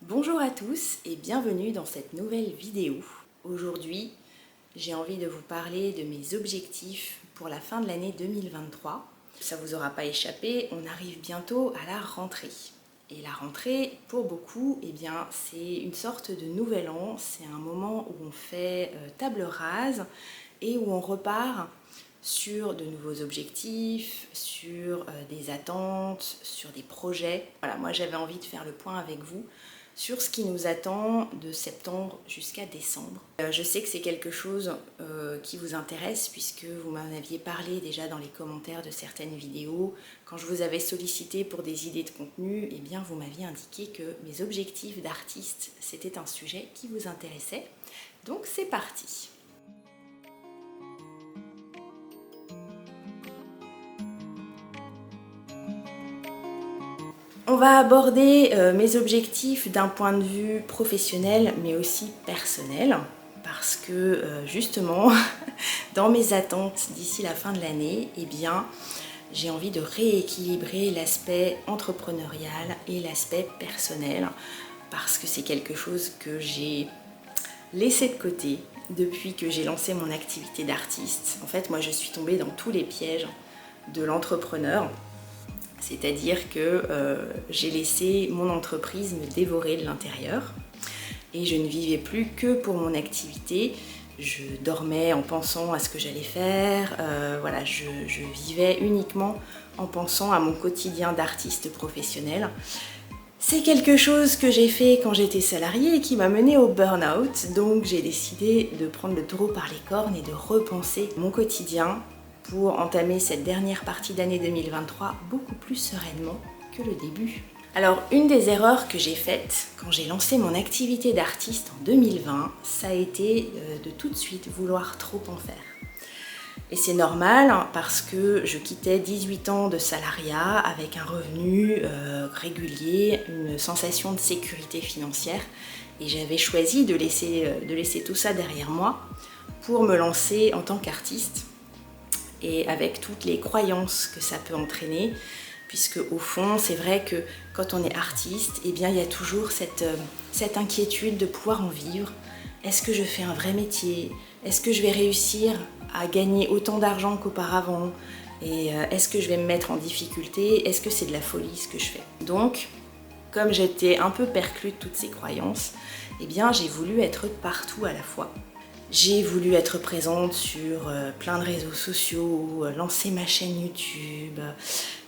Bonjour à tous et bienvenue dans cette nouvelle vidéo. Aujourd'hui, j'ai envie de vous parler de mes objectifs pour la fin de l'année 2023. Ça vous aura pas échappé, on arrive bientôt à la rentrée. Et la rentrée, pour beaucoup, c'est une sorte de nouvel an. C'est un moment où on fait table rase et où on repart sur de nouveaux objectifs, sur des attentes, sur des projets. Voilà, moi j'avais envie de faire le point avec vous sur ce qui nous attend de septembre jusqu'à décembre. Je sais que c'est quelque chose qui vous intéresse puisque vous m'en aviez parlé déjà dans les commentaires de certaines vidéos. Quand je vous avais sollicité pour des idées de contenu, vous m'aviez indiqué que mes objectifs d'artiste, c'était un sujet qui vous intéressait. Donc c'est parti. On va aborder mes objectifs d'un point de vue professionnel mais aussi personnel parce que justement dans mes attentes d'ici la fin de l'année, j'ai envie de rééquilibrer l'aspect entrepreneurial et l'aspect personnel parce que c'est quelque chose que j'ai laissé de côté depuis que j'ai lancé mon activité d'artiste. En fait, moi je suis tombée dans tous les pièges de l'entrepreneur. C'est-à-dire que j'ai laissé mon entreprise me dévorer de l'intérieur et je ne vivais plus que pour mon activité. Je dormais en pensant à ce que j'allais faire, je vivais uniquement en pensant à mon quotidien d'artiste professionnel. C'est quelque chose que j'ai fait quand j'étais salariée et qui m'a menée au burn-out, donc j'ai décidé de prendre le taureau par les cornes et de repenser mon quotidien pour entamer cette dernière partie d'année 2023 beaucoup plus sereinement que le début. Alors, une des erreurs que j'ai faites quand j'ai lancé mon activité d'artiste en 2020, ça a été de tout de suite vouloir trop en faire. Et c'est normal parce que je quittais 18 ans de salariat avec un revenu régulier, une sensation de sécurité financière et j'avais choisi de laisser tout ça derrière moi pour me lancer en tant qu'artiste. Et avec toutes les croyances que ça peut entraîner, puisque au fond, c'est vrai que quand on est artiste, il y a toujours cette inquiétude de pouvoir en vivre. Est-ce que je fais un vrai métier? Est-ce que je vais réussir à gagner autant d'argent qu'auparavant? Et est-ce que je vais me mettre en difficulté? Est-ce que c'est de la folie ce que je fais? Donc, comme j'étais un peu perclue de toutes ces croyances, j'ai voulu être partout à la fois. J'ai voulu être présente sur plein de réseaux sociaux, lancer ma chaîne YouTube.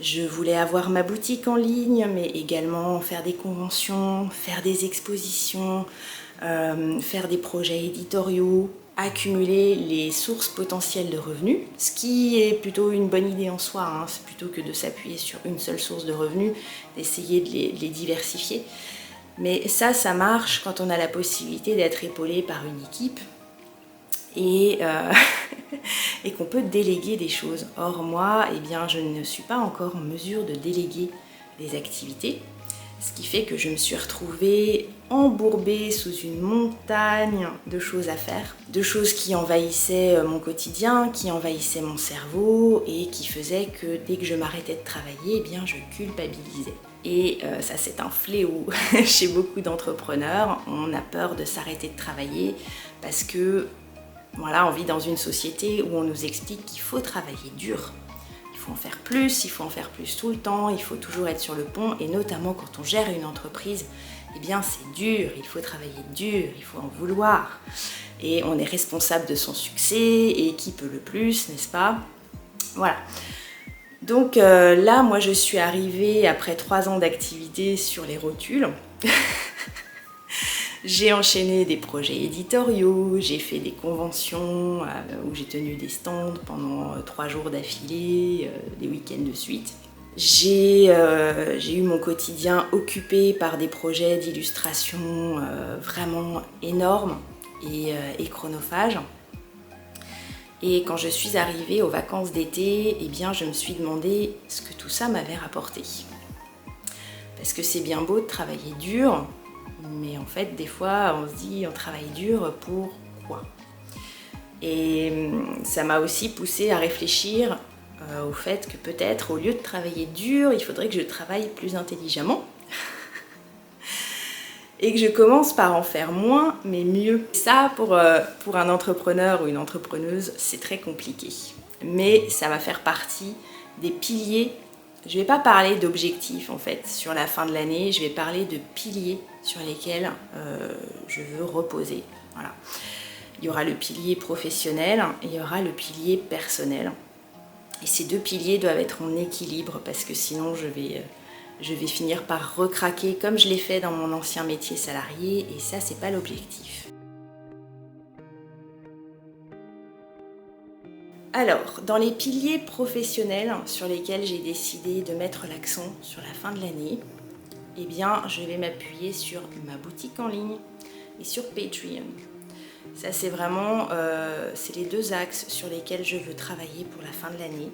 Je voulais avoir ma boutique en ligne, mais également faire des conventions, faire des expositions, faire des projets éditoriaux, accumuler les sources potentielles de revenus, ce qui est plutôt une bonne idée en soi, c'est plutôt que de s'appuyer sur une seule source de revenus, d'essayer de les diversifier. Mais ça marche quand on a la possibilité d'être épaulé par une équipe et qu'on peut déléguer des choses. Or moi, je ne suis pas encore en mesure de déléguer des activités, ce qui fait que je me suis retrouvée embourbée sous une montagne de choses à faire, de choses qui envahissaient mon quotidien, qui envahissaient mon cerveau et qui faisaient que dès que je m'arrêtais de travailler, je culpabilisais. Et ça, c'est un fléau chez beaucoup d'entrepreneurs. On a peur de s'arrêter de travailler parce que on vit dans une société où on nous explique qu'il faut travailler dur. Il faut en faire plus, il faut en faire plus tout le temps, il faut toujours être sur le pont et notamment quand on gère une entreprise, c'est dur, il faut travailler dur, il faut en vouloir. Et on est responsable de son succès et qui peut le plus, n'est-ce pas? Voilà. Donc là, moi je suis arrivée après 3 ans d'activité sur les rotules. J'ai enchaîné des projets éditoriaux, j'ai fait des conventions où j'ai tenu des stands pendant 3 jours d'affilée, des week-ends de suite. J'ai eu mon quotidien occupé par des projets d'illustration vraiment énormes et chronophages. Et quand je suis arrivée aux vacances d'été, je me suis demandé ce que tout ça m'avait rapporté. Parce que c'est bien beau de travailler dur, mais en fait, des fois, on se dit on travaille dur pour quoi? Et ça m'a aussi poussée à réfléchir au fait que peut-être, au lieu de travailler dur, il faudrait que je travaille plus intelligemment. et que je commence par en faire moins mais mieux. Ça pour un entrepreneur ou une entrepreneuse c'est très compliqué, mais ça va faire partie des piliers. Je ne vais pas parler d'objectifs en fait sur la fin de l'année, je vais parler de piliers sur lesquels je veux reposer. Voilà. Il y aura le pilier professionnel et il y aura le pilier personnel. Et ces deux piliers doivent être en équilibre parce que sinon je vais finir par recraquer comme je l'ai fait dans mon ancien métier salarié et ça c'est pas l'objectif. Alors, dans les piliers professionnels sur lesquels j'ai décidé de mettre l'accent sur la fin de l'année, eh bien je vais m'appuyer sur ma boutique en ligne et sur Patreon. Ça c'est vraiment c'est les deux axes sur lesquels je veux travailler pour la fin de l'année.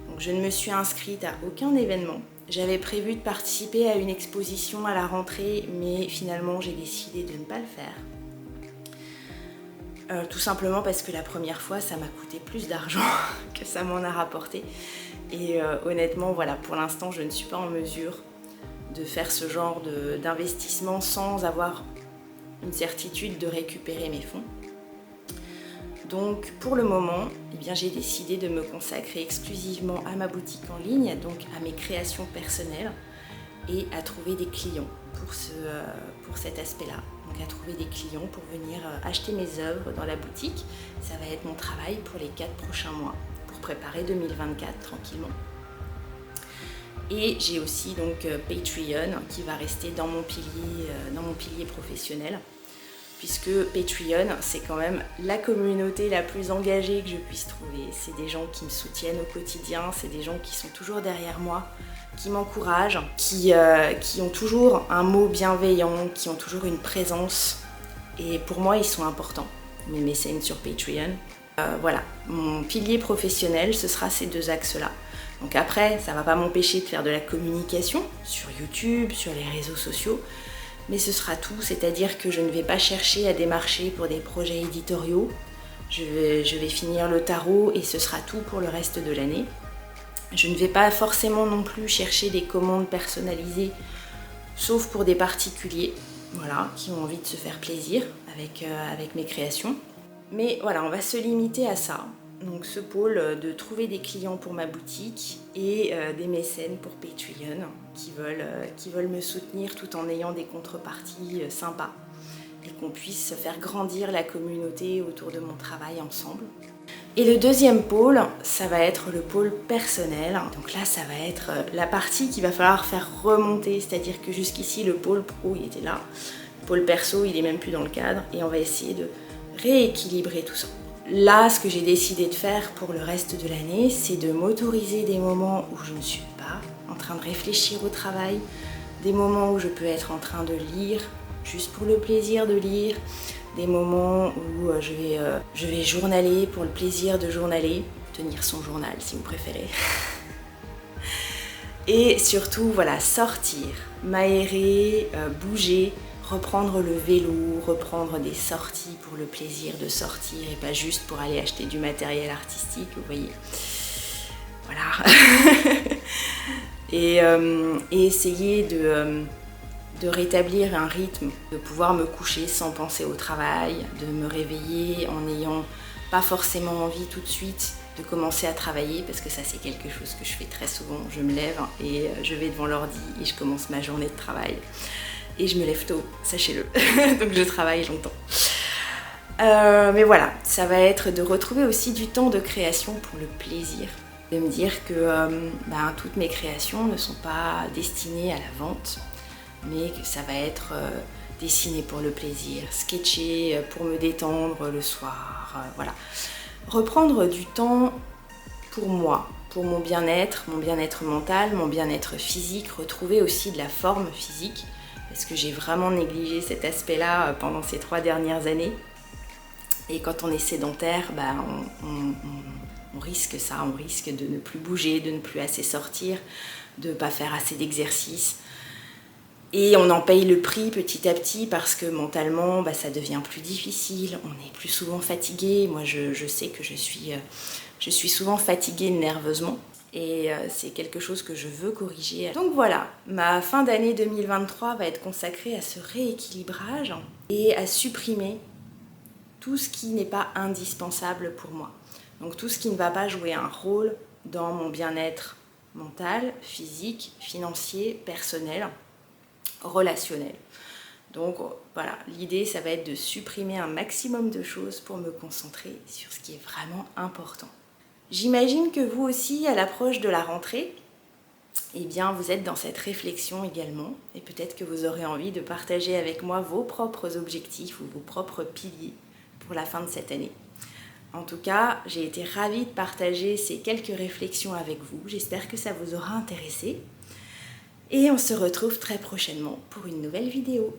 Donc je ne me suis inscrite à aucun événement. J'avais prévu de participer à une exposition à la rentrée, mais finalement j'ai décidé de ne pas le faire. Tout simplement parce que la première fois ça m'a coûté plus d'argent que ça m'en a rapporté. Et honnêtement voilà, pour l'instant je ne suis pas en mesure de faire ce genre d'investissement sans avoir une certitude de récupérer mes fonds. Donc pour le moment, eh bien, j'ai décidé de me consacrer exclusivement à ma boutique en ligne, donc à mes créations personnelles et à trouver des clients pour cet aspect-là. Donc à trouver des clients pour venir acheter mes œuvres dans la boutique. Ça va être mon travail pour les 4 prochains mois, pour préparer 2024 tranquillement. Et j'ai aussi donc Patreon qui va rester dans mon pilier professionnel. Puisque Patreon, c'est quand même la communauté la plus engagée que je puisse trouver. C'est des gens qui me soutiennent au quotidien, c'est des gens qui sont toujours derrière moi, qui m'encouragent, qui ont toujours un mot bienveillant, qui ont toujours une présence. Et pour moi, ils sont importants, mes mécènes sur Patreon. Voilà, mon pilier professionnel, ce sera ces deux axes-là. Donc après, ça ne va pas m'empêcher de faire de la communication sur YouTube, sur les réseaux sociaux. Mais ce sera tout, c'est-à-dire que je ne vais pas chercher à démarcher pour des projets éditoriaux. Je vais finir le tarot et ce sera tout pour le reste de l'année. Je ne vais pas forcément non plus chercher des commandes personnalisées, sauf pour des particuliers, voilà, qui ont envie de se faire plaisir avec mes créations. Mais voilà, on va se limiter à ça. Donc ce pôle de trouver des clients pour ma boutique et des mécènes pour Patreon qui veulent me soutenir tout en ayant des contreparties sympas et qu'on puisse faire grandir la communauté autour de mon travail ensemble. Et le deuxième pôle, ça va être le pôle personnel. Donc là, ça va être la partie qu'il va falloir faire remonter, c'est-à-dire que jusqu'ici, le pôle pro, il était là. Le pôle perso, il est même plus dans le cadre et on va essayer de rééquilibrer tout ça. Là, ce que j'ai décidé de faire pour le reste de l'année, c'est de m'autoriser des moments où je ne suis pas en train de réfléchir au travail, des moments où je peux être en train de lire, juste pour le plaisir de lire, des moments où je vais journaler pour le plaisir de journaler, tenir son journal si vous préférez. Et surtout, voilà, sortir, m'aérer, bouger, reprendre le vélo, reprendre des sorties pour le plaisir de sortir et pas juste pour aller acheter du matériel artistique, vous voyez. Voilà. et essayer de rétablir un rythme, de pouvoir me coucher sans penser au travail, de me réveiller en n'ayant pas forcément envie tout de suite de commencer à travailler, parce que ça c'est quelque chose que je fais très souvent. Je me lève et je vais devant l'ordi et je commence ma journée de travail. Et je me lève tôt, sachez-le, donc je travaille longtemps. Mais voilà, ça va être de retrouver aussi du temps de création pour le plaisir. De me dire que toutes mes créations ne sont pas destinées à la vente, mais que ça va être dessiné pour le plaisir, sketcher pour me détendre le soir, voilà. Reprendre du temps pour moi, pour mon bien-être mental, mon bien-être physique, retrouver aussi de la forme physique, parce que j'ai vraiment négligé cet aspect-là pendant ces 3 dernières années. Et quand on est sédentaire, on risque ça, on risque de ne plus bouger, de ne plus assez sortir, de ne pas faire assez d'exercice. Et on en paye le prix petit à petit parce que mentalement, ça devient plus difficile, on est plus souvent fatigué. Moi, je sais que je suis souvent fatiguée nerveusement. Et c'est quelque chose que je veux corriger. Donc voilà, ma fin d'année 2023 va être consacrée à ce rééquilibrage et à supprimer tout ce qui n'est pas indispensable pour moi. Donc tout ce qui ne va pas jouer un rôle dans mon bien-être mental, physique, financier, personnel, relationnel. Donc voilà, l'idée ça va être de supprimer un maximum de choses pour me concentrer sur ce qui est vraiment important. J'imagine que vous aussi, à l'approche de la rentrée, eh bien, vous êtes dans cette réflexion également et peut-être que vous aurez envie de partager avec moi vos propres objectifs ou vos propres piliers pour la fin de cette année. En tout cas, j'ai été ravie de partager ces quelques réflexions avec vous. J'espère que ça vous aura intéressé et on se retrouve très prochainement pour une nouvelle vidéo.